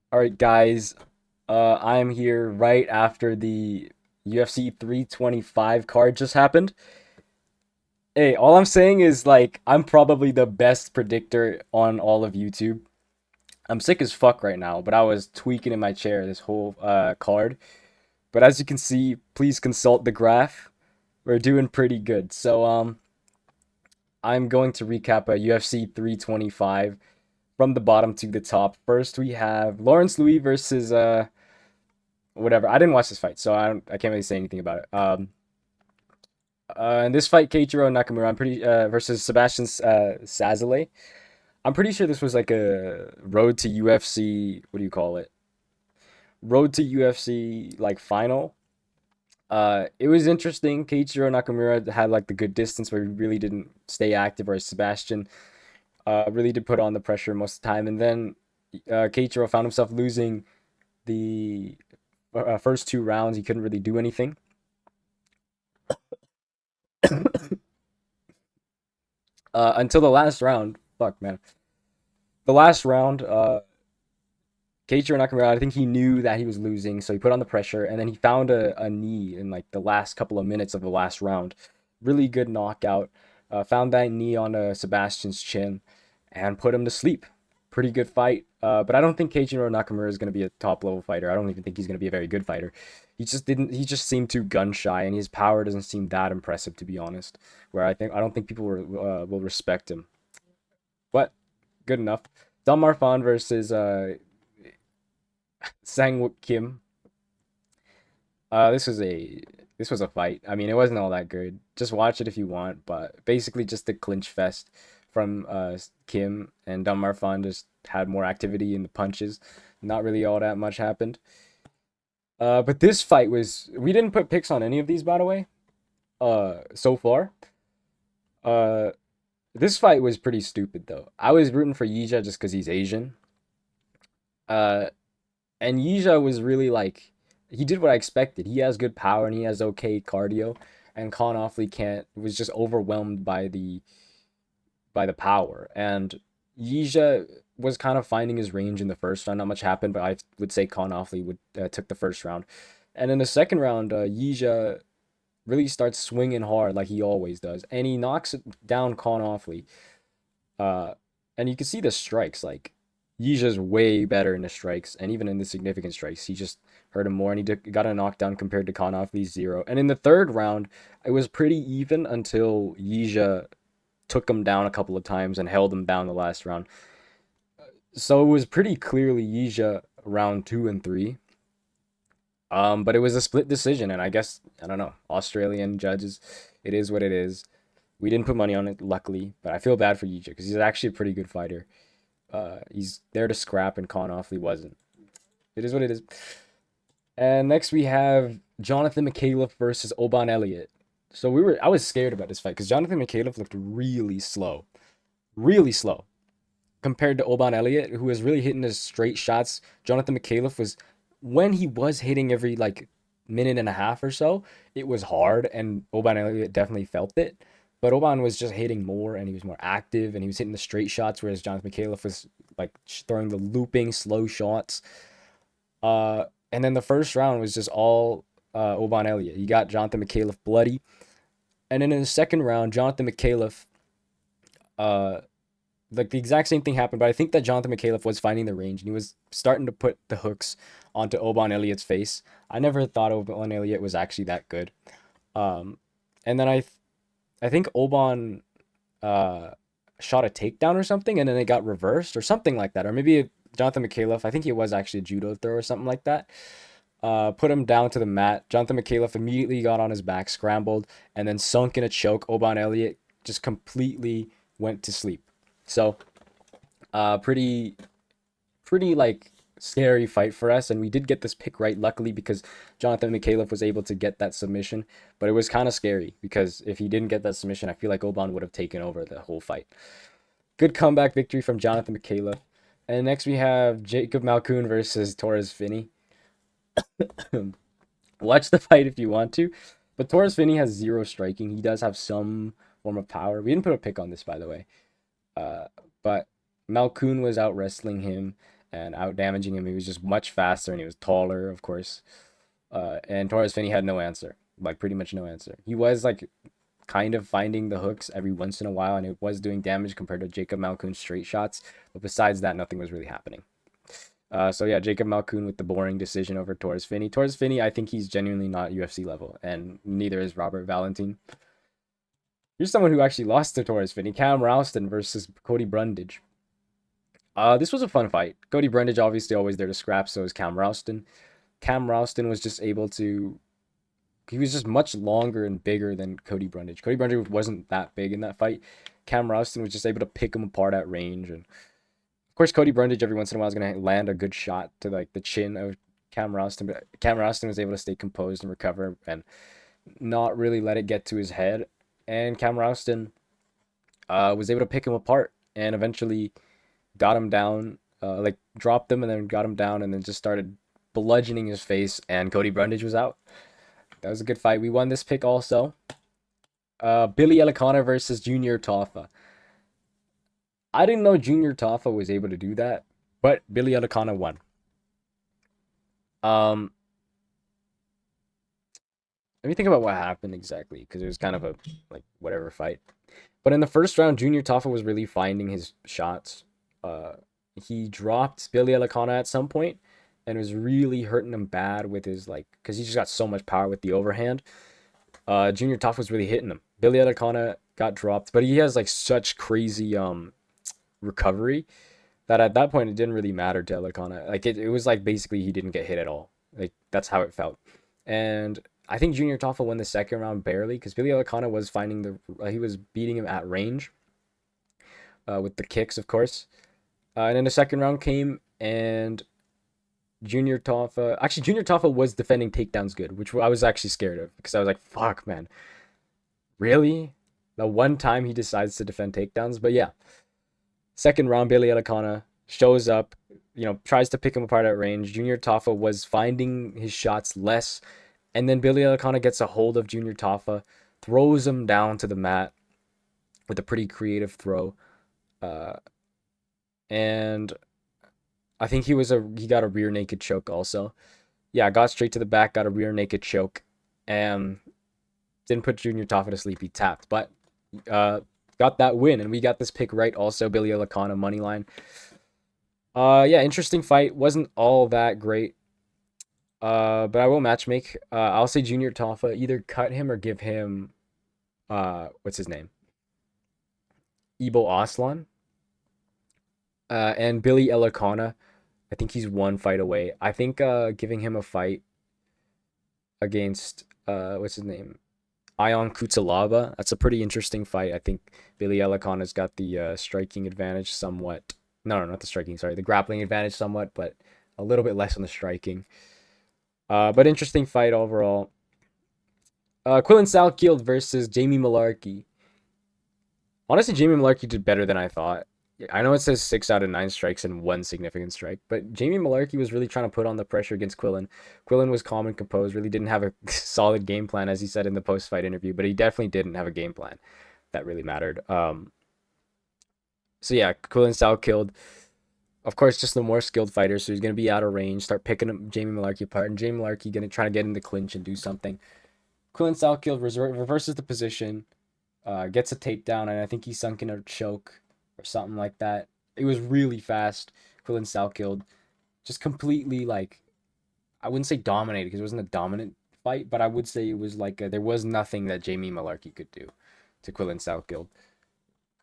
All right, guys. I'm here right after the UFC 325 card just happened. Hey, all I'm saying is like I'm probably the best predictor on all of YouTube. I'm sick as fuck right now, but I was tweaking in my chair this whole card. But as you can see, please consult the graph. We're doing pretty good. I'm going to recap a UFC 325 from the bottom to the top. First, we have Lawrence Louis versus whatever. I didn't watch this fight, so I can't really say anything about it. In this fight, Keiichiro Nakamura, I'm pretty versus Sebastian Sazale. I'm pretty sure this was like a road to UFC. What do you call it? Road to UFC like final. It was interesting. Keiichiro Nakamura had like the good distance where he really didn't stay active, whereas Sebastian really did put on the pressure most of the time. And then Keiichiro found himself losing the first two rounds. He couldn't really do anything. Until the last round. Fuck, man. The last round, Keiichiro Nakamura, I think he knew that he was losing, so he put on the pressure, and then he found a knee in like the last couple of minutes of the last round. Really good knockout. Found that knee on Sebastian's chin and put him to sleep. Pretty good fight. But I don't think Keiichiro Nakamura is going to be a top level fighter. I don't even think he's going to be a very good fighter. He just didn't. He just seemed too gun shy, and his power doesn't seem that impressive, to be honest. Where I don't think people will respect him. But good enough. Don Marfan versus Sang Kim. This was a fight. I mean, it wasn't all that good. Just watch it if you want, but basically just a clinch fest from Kim, and Don Marfan just had more activity in the punches. Not really all that much happened. But this fight was we didn't put picks on any of these, by the way. So far. Uh, this fight was pretty stupid though. I was rooting for Yija just because he's Asian. Uh, and Yija was really like he did what I expected. He has good power and he has okay cardio, and Khan Offley can't was just overwhelmed by the power. And Yija was kind of finding his range in the first round. Not much happened, but I would say Khan Offley would took the first round, and in the second round, Yija really starts swinging hard like he always does, and he knocks down Khan Offley. Uh, and you can see the strikes. Like Yija's way better in the strikes, and even in the significant strikes, he just hurt him more, and got a knockdown compared to Konofli's zero. And in the third round, it was pretty even until Yija took him down a couple of times and held him down the last round. So it was pretty clearly Yija round two and three. But it was a split decision, and I guess I don't know Australian judges. It is what it is. We didn't put money on it, luckily, but I feel bad for Yija because he's actually a pretty good fighter. He's there to scrap, and Con Offley wasn't. It is what it is. And next we have Jonathan McCaleb versus Oban Elliott. So I was scared about this fight because Jonathan McCaleb looked really slow compared to Oban Elliott, who was really hitting his straight shots. Jonathan McCaleb was when he was hitting every like minute and a half or so, it was hard, and Oban Elliott definitely felt it. But Oban was just hitting more, and he was more active, and he was hitting the straight shots, whereas Jonathan McCaleb was like throwing the looping slow shots. And then the first round was just all Oban Elliott. He got Jonathan McCaleb bloody, and then in the second round, Jonathan McCaleb uh, like the exact same thing happened, but I think that Jonathan McCaleb was finding the range and he was starting to put the hooks onto Oban Elliott's face. I never thought Oban Elliott was actually that good. Um, and then I think Oban uh, shot a takedown or something, and then it got reversed or something like that, or maybe Jonathan McCaleb. I think it was actually a judo throw or something like that. Put him down to the mat. Jonathan McCaleb immediately got on his back, scrambled, and then sunk in a choke. Oban Elliott just completely went to sleep. So pretty like scary fight for us, and we did get this pick right luckily because Jonathan McCaleb was able to get that submission, but it was kind of scary because if he didn't get that submission, I feel like Oban would have taken over the whole fight. Good comeback victory from Jonathan McCaleb. And next we have Jacob Malkoun versus Torres Finney. Watch the fight if you want to, but Torres Finney has zero striking. He does have some form of power. We didn't put a pick on this, by the way. Uh, but Malkoun was out wrestling him, and out damaging him. He was just much faster and he was taller, of course. And Torres Finney had no answer, like pretty much no answer. He was like kind of finding the hooks every once in a while, and it was doing damage compared to Jacob Malkoon's straight shots. But besides that, nothing was really happening. So yeah, Jacob Malkoon with the boring decision over Torres Finney. Torres Finney, I think he's genuinely not UFC level, and neither is Robert Valentin. Here's someone who actually lost to Torres Finney: Cam Ralston versus Cody Brundage. This was a fun fight. Cody Brundage obviously always there to scrap, so is Cam Ralston. Cam Ralston was just able to. He was just much longer and bigger than Cody Brundage. Cody Brundage wasn't that big in that fight. Cam Ralston was just able to pick him apart at range, and of course Cody Brundage every once in a while is gonna land a good shot to like the chin of Cam Ralston, but Cam Ralston was able to stay composed and recover and not really let it get to his head. And Cam Ralston was able to pick him apart and eventually got him down, like dropped him and then got him down and then just started bludgeoning his face, and Cody Brundage was out. That was a good fight. We won this pick also. Billy Elikana versus Junior Toffa. I didn't know Junior Toffa was able to do that, but Billy Elikana won. Um, Let me think about what happened exactly, because it was kind of a like whatever fight. But in the first round, Junior Toffa was really finding his shots. He dropped Billy Elikana at some point and was really hurting him bad with his like, because he just got so much power with the overhand. Junior Toffa was really hitting him. Billy Elikana got dropped, but he has like such crazy recovery that at that point it didn't really matter to Elikana. Like it was like basically he didn't get hit at all. Like that's how it felt. And I think Junior Toffa won the second round barely because Billy Elikana was finding he was beating him at range with the kicks, of course. And then the second round came and Junior Toffa was defending takedowns good, which I was actually scared of because I was like, fuck, man. Really? The one time he decides to defend takedowns? But yeah. Second round, Billy Elikana shows up, tries to pick him apart at range. Junior Toffa was finding his shots less. And then Billy Elikana gets a hold of Junior Toffa, throws him down to the mat with a pretty creative throw. And I think he got a rear naked choke also. Yeah, got straight to the back, got a rear naked choke, and didn't put Junior Toffa to sleep. He tapped, but got that win, and we got this pick right also. Billy Elikana money line. Yeah, interesting fight. Wasn't all that great. But I will match make. I'll say Junior Toffa, either cut him or give him what's his name? Ibo Aslan. And Billy Elikana, I think he's one fight away. I think giving him a fight against what's his name? Ion Kutalaba. That's a pretty interesting fight. I think Billy Elikana's got the striking advantage somewhat. No, not the striking, sorry. The grappling advantage somewhat, but a little bit less on the striking. But interesting fight overall. Quillen Salkield versus Jamie Malarkey. Honestly, Jamie Malarkey did better than I thought. I know it says 6 out of 9 strikes and 1 significant strike, but Jamie Malarkey was really trying to put on the pressure against Quillen. Quillen was calm and composed, really didn't have a solid game plan, as he said in the post-fight interview, but he definitely didn't have a game plan that really mattered. So yeah, Quillen Salkield, of course, just the more skilled fighter, so he's going to be out of range, start picking up Jamie Malarkey apart, and Jamie Malarkey going to try to get in the clinch and do something. Quillen Salkield reverses the position, gets a takedown, and I think he sunk in a choke or something like that. It was really fast. Quillen Salkield just completely, like, I wouldn't say dominated because it wasn't a dominant fight, but I would say it was like there was nothing that Jamie Malarkey could do to Quillen Salkield.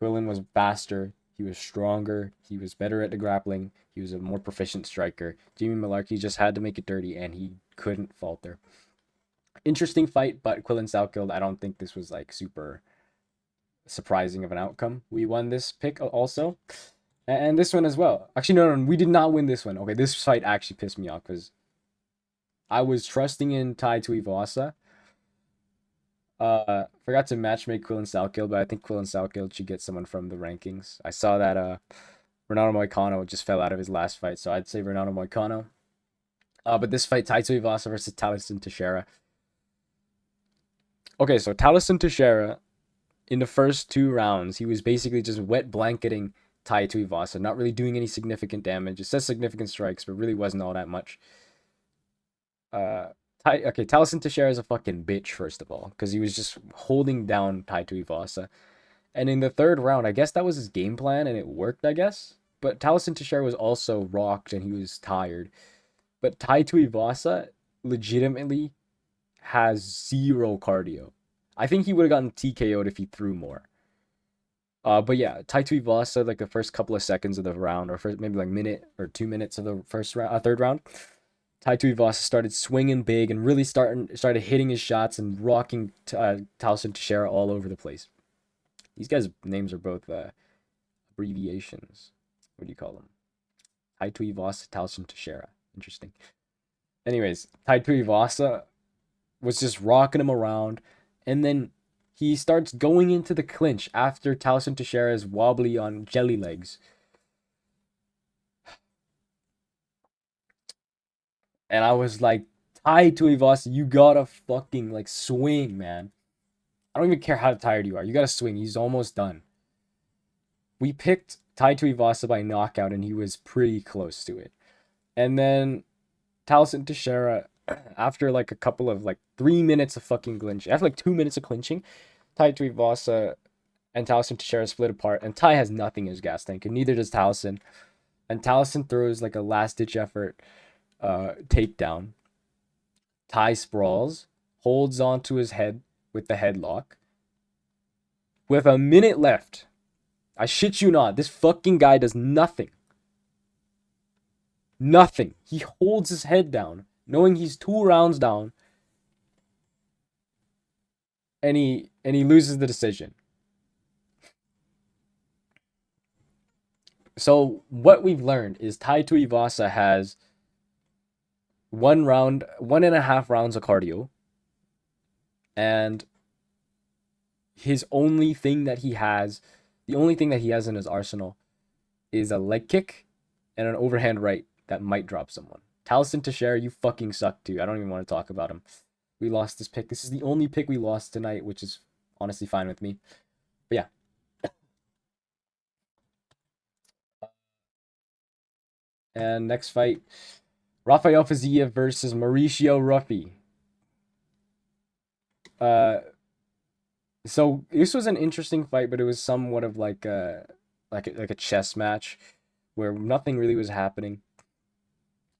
Quillen was faster. He was stronger. He was better at the grappling. He was a more proficient striker. Jamie Malarkey just had to make it dirty, and he couldn't falter. Interesting fight, but Quillen Salkield, I don't think this was like super surprising of an outcome. We won this pick also, and this one as well. Actually, no, we did not win this one. Okay, this fight actually pissed me off because I was trusting in Tai Tuivasa. Forgot to matchmake Quillen Salkield, but I think Quillen Salkield should get someone from the rankings. I saw that Renato Moicano just fell out of his last fight, so I'd say Renato Moicano. But this fight, Tai Tuivasa versus Talison Teixeira. Okay, so Talison Teixeira, in the first 2 rounds, he was basically just wet blanketing Tai Tuivasa, not really doing any significant damage. It says significant strikes, but really wasn't all that much. Uh, Taliesin Teixeira is a fucking bitch, first of all, because he was just holding down Tai Tuivasa. And in the third round, I guess that was his game plan, and it worked, I guess. But Taliesin Teixeira was also rocked, and he was tired. But Tai Tuivasa legitimately has zero cardio. I think he would have gotten TKO'd if he threw more. But yeah, Tai Tuivasa, like the first couple of seconds of the round, or first maybe like minute or 2 minutes of the first round, third round, Tai Tuivasa started swinging big and really started hitting his shots and rocking Taliesin Teixeira all over the place. These guys' names are both abbreviations. What do you call them? Tai Tuivasa, Taliesin Teixeira. Interesting. Anyways, Tai Tuivasa was just rocking him around, and then he starts going into the clinch after Taliesin Teixeira is wobbly on jelly legs. And I was like, Tai Tuivasa, you gotta fucking like swing, man. I don't even care how tired you are. You gotta swing. He's almost done. We picked Tai Tuivasa by knockout, and he was pretty close to it. And then Taliesin Teixeira, after like a couple of like 3 minutes of fucking clinching, after like 2 minutes of clinching, Tai Tuivasa and Taliesin Teixeira split apart, and Tai has nothing in his gas tank, and neither does Taliesin. And Taliesin throws like a last ditch effort takedown. Tai sprawls, holds onto his head with the headlock. With a minute left, I shit you not, this fucking guy does nothing. Nothing. He holds his head down, knowing he's 2 rounds down, and he loses the decision. So what we've learned is Tai Tuivasa has 1.5 rounds of cardio, and his only thing that he has, the only thing that he has in his arsenal, is a leg kick and an overhand right that might drop someone. Taliesin Teixeira, you fucking suck too. I don't even want to talk about him. We lost this pick. This is the only pick we lost tonight, which is honestly fine with me. But yeah. And next fight, Rafael Fiziev versus Mauricio Ruffi. So this was an interesting fight, but it was somewhat of like a chess match where nothing really was happening.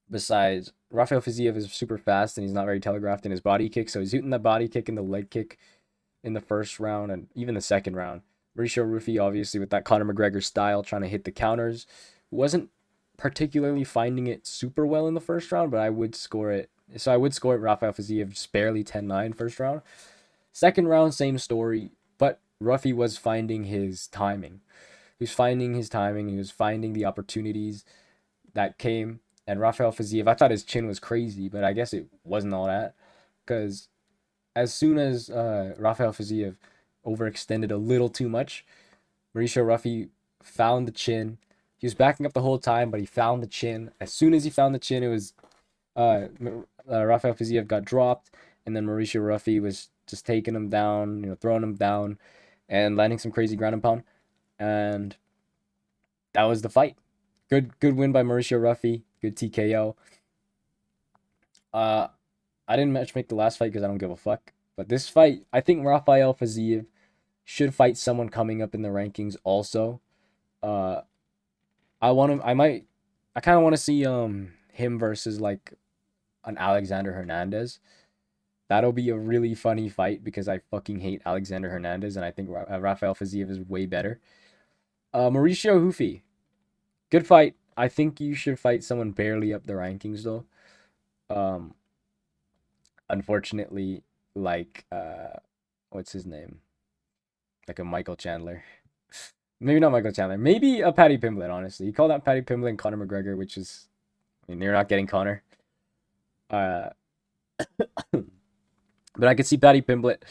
Besides, Rafael Fiziev is super fast and he's not very telegraphed in his body kick, so he's hitting the body kick and the leg kick in the first round and even the second round. Mauricio Ruffi, obviously, with that Conor McGregor style, trying to hit the counters, wasn't particularly finding it super well in the first round, but I would score it. So I would score it Rafael Fiziev just barely 10-9 first round. Second round, same story, but Ruffi was finding his timing. He was finding his timing. He was finding the opportunities that came. And Rafael Fiziev, I thought his chin was crazy, but I guess it wasn't all that. Because as soon as Rafael Fiziev overextended a little too much, Mauricio Ruffi found the chin. He was backing up the whole time, but he found the chin. As soon as he found the chin, it was Rafael Fiziev got dropped, and then Mauricio Ruffi was just taking him down, throwing him down, and landing some crazy ground and pound. And that was the fight. Good win by Mauricio Ruffi. Good TKO. I didn't make the last fight because I don't give a fuck. But this fight, I think Rafael Fiziev should fight someone coming up in the rankings also. I kind of want to see him versus like an Alexander Hernandez. That'll be a really funny fight because I fucking hate Alexander Hernandez and I think Rafael Fiziev is way better. Mauricio Ruffi, good fight. I think you should fight someone barely up the rankings though. Unfortunately, like what's his name? Like a Michael Chandler. Maybe not Michael Chandler. Maybe a Paddy Pimblett, honestly. You call that Paddy Pimblett and Conor McGregor, which is, I mean, you're not getting Conor. But I could see Paddy Pimblett.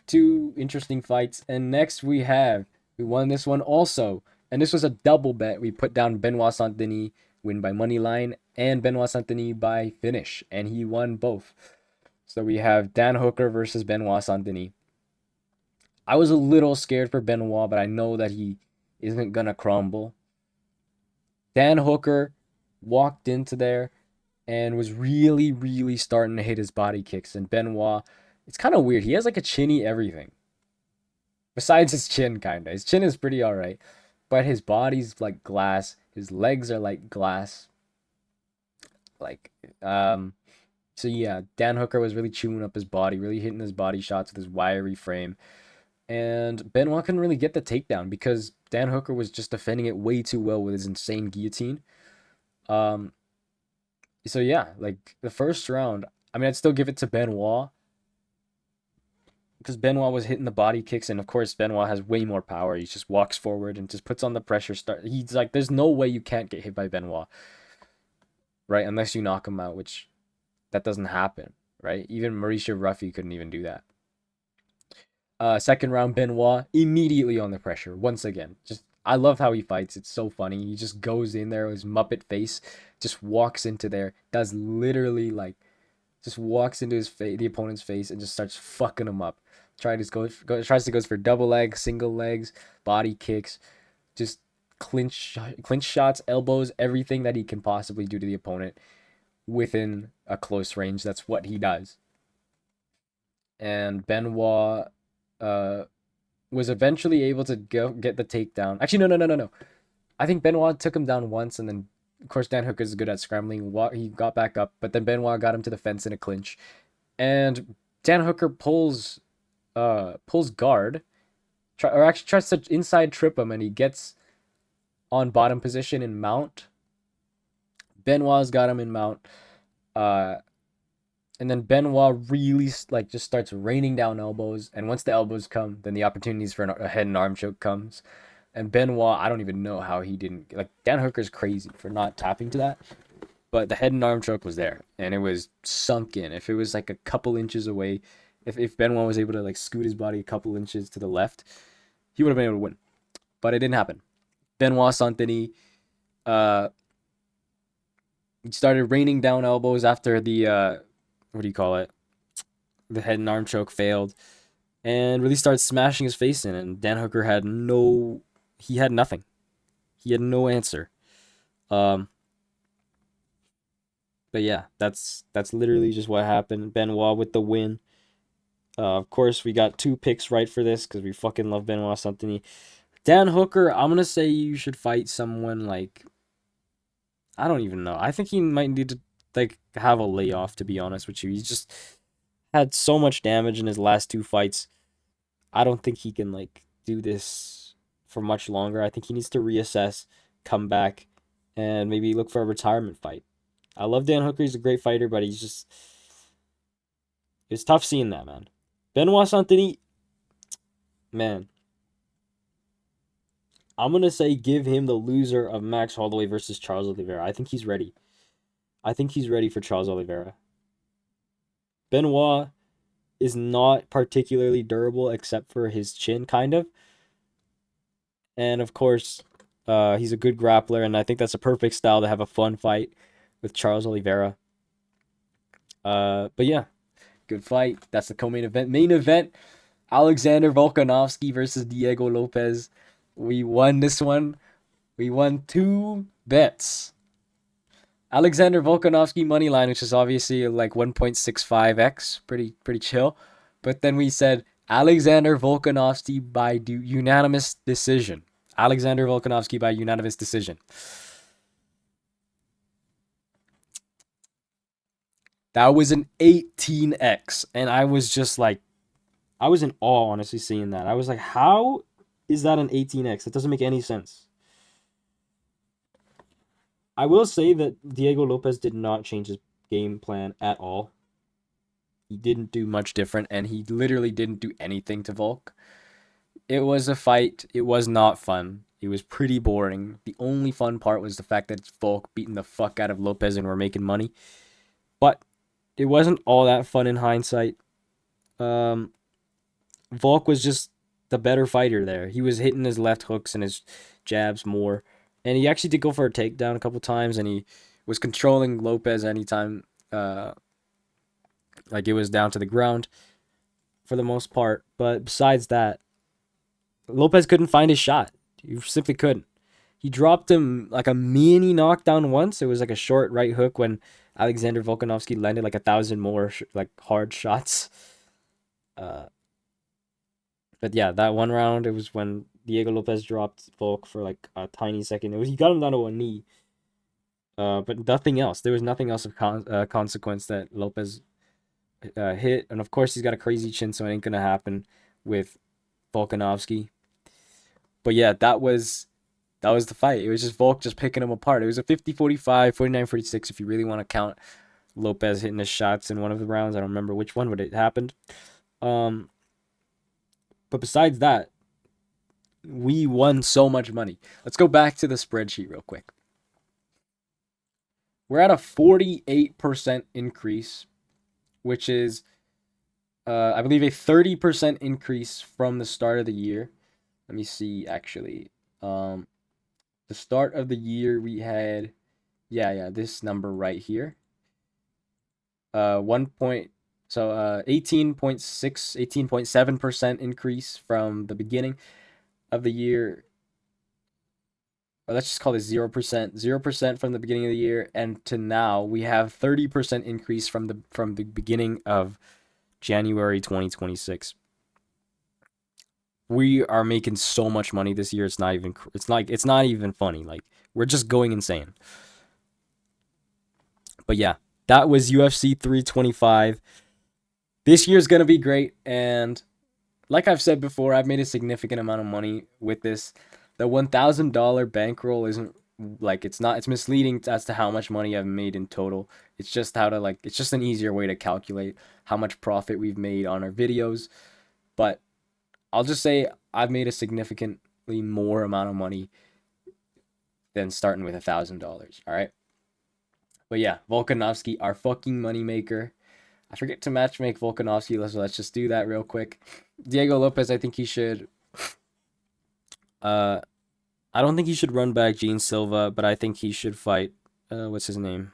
Two interesting fights. And next we won this one also. And this was a double bet. We put down Benoit Saint-Denis, win by money line, and Benoit Saint-Denis by finish. And he won both. So we have Dan Hooker versus Benoit Saint-Denis. I was a little scared for Benoit, but I know that he isn't gonna crumble. Dan Hooker walked into there and was really, really starting to hit his body kicks. And Benoit, it's kind of weird. He has like a chinny everything. Besides his chin, kinda. His chin is pretty alright. But his body's like glass. His legs are like glass. Like, so yeah, Dan Hooker was really chewing up his body, really hitting his body shots with his wiry frame. And Benoit couldn't really get the takedown because Dan Hooker was just defending it way too well with his insane guillotine. Um, so yeah, like the first round, I mean, I'd still give it to Benoit because Benoit was hitting the body kicks, and of course Benoit has way more power. He just walks forward and just puts on the pressure. He's like, there's no way you can't get hit by Benoit, right? Unless you knock him out, which that doesn't happen, right? Even Mauricio Ruffy couldn't even do that. Second round, Benoit immediately on the pressure once again. Just I love how he fights. It's so funny. He just goes in there with his Muppet face, just walks into there, does literally like just walks into his face, the opponent's face, and just starts fucking him up. Tries to goes for double legs, single legs, body kicks, just clinch shots, elbows, everything that he can possibly do to the opponent within a close range. That's what he does. And Benoit uh was eventually able to go get the takedown. Actually, no. I think Benoit took him down once, and then of course Dan Hooker is good at scrambling. He got back up, but then Benoit got him to the fence in a clinch, and Dan Hooker pulls guard, or actually tries to inside trip him, and he gets on bottom position in mount. Benoit's got him in mount, uh, and then Benoit really like just starts raining down elbows, and once the elbows come, then the opportunities for a head and arm choke comes. And Benoit, I don't even know how he didn't like Dan Hooker's crazy for not tapping to that, but the head and arm choke was there, and it was sunk in. If it was like a couple inches away, if Benoit was able to like scoot his body a couple inches to the left, he would have been able to win. But it didn't happen. Benoit Santini, uh, started raining down elbows after the what do you call it? The head and arm choke failed, and really started smashing his face in. And Dan Hooker had he had nothing. He had no answer. Um, but yeah, that's literally just what happened. Benoit with the win. Of course, we got 2 picks right for this because we fucking love Benoit Santini. Dan Hooker, I'm gonna say you should fight someone like I don't even know. I think he might need to like have a layoff. To be honest with you, he's just had so much damage in his last 2 fights. I don't think he can like do this for much longer. I think he needs to reassess, come back, and maybe look for a retirement fight. I love Dan Hooker. He's a great fighter, but it's tough seeing that, man. Benoit Santini, man, I'm gonna say give him the loser of Max Holloway versus Charles Oliveira. I think he's ready. I think he's ready for Charles Oliveira. Benoit is not particularly durable except for his chin, kind of. And of course, he's a good grappler, and I think that's a perfect style to have a fun fight with Charles Oliveira. But yeah, good fight. That's the co-main event. Main event: Alexander Volkanovski versus Diego Lopez. We won this one. We won 2 bets. Alexander Volkanovski money line, which is obviously like 1.65x, pretty chill. But then we said Alexander Volkanovski by unanimous decision. Alexander Volkanovski by unanimous decision. That was an 18x, and I was just like, I was in awe, honestly, seeing that. I was like, how is that an 18x? It doesn't make any sense. I will say that Diego Lopez did not change his game plan at all. He didn't do much different, and he literally didn't do anything to Volk. It was a fight. It was not fun. It was pretty boring. The only fun part was the fact that Volk beating the fuck out of Lopez and we're making money. But it wasn't all that fun in hindsight. Um, Volk was just the better fighter there. He was hitting his left hooks and his jabs more. And he actually did go for a takedown a couple times, and he was controlling Lopez anytime like it was down to the ground for the most part. But besides that, Lopez couldn't find his shot. You simply couldn't. He dropped him like a mini knockdown once. It was like a short right hook when Alexander Volkanovski landed like 1,000 more like hard shots. Uh, but yeah, that one round, it was when Diego Lopez dropped Volk for like a tiny second. It was he got him down to one knee. But nothing else. There was nothing else of consequence that Lopez hit, and of course he's got a crazy chin, so it ain't gonna happen with Volkanovski. But yeah, that was the fight. It was just Volk just picking him apart. It was a 50-45, 49-46 if you really want to count Lopez hitting his shots in one of the rounds. I don't remember which one, but it happened. But besides that, we won so much money. Let's go back to the spreadsheet real quick. We're at a 48% increase, which is, I believe, a 30% increase from the start of the year. Let me see, actually. The start of the year, we had, this number right here. 18.6, 18.7% increase from the beginning of the year. Or let's just call this 0%. 0% from the beginning of the year, and to now we have 30% increase from the beginning of January 2026. We are making so much money this year. It's not even funny. Like, we're just going insane. But yeah, that was UFC 325. This year's going to be great, and like I've said before, I've made a significant amount of money with this. The $1,000 bankroll isn't it's misleading as to how much money I've made in total. It's just it's just an easier way to calculate how much profit we've made on our videos. But I'll just say I've made a significantly more amount of money than starting with $1,000. All right. But yeah, Volkanovski, our fucking moneymaker. I forget to matchmake Volkanovski. Let's just do that real quick. Diego Lopez, I think he should. I don't think he should run back Gene Silva, but I think he should fight. What's his name?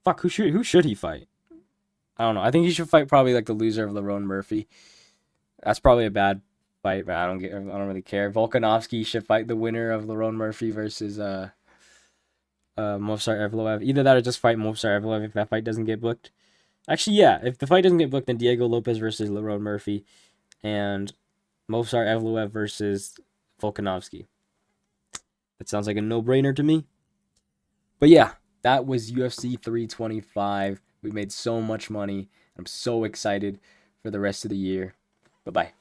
Fuck, who should he fight? I don't know. I think he should fight probably like the loser of Lerone Murphy. That's probably a bad fight, but I don't really care. Volkanovski should fight the winner of Lerone Murphy versus Movsar Evloev. Either that or just fight Movsar Evloev if that fight doesn't get booked. Actually, yeah, if the fight doesn't get booked, then Diego Lopez versus Lerone Murphy and Movsar Evloev versus Volkanovski. That sounds like a no-brainer to me. But yeah, that was UFC 325. We made so much money. I'm so excited for the rest of the year. Bye-bye.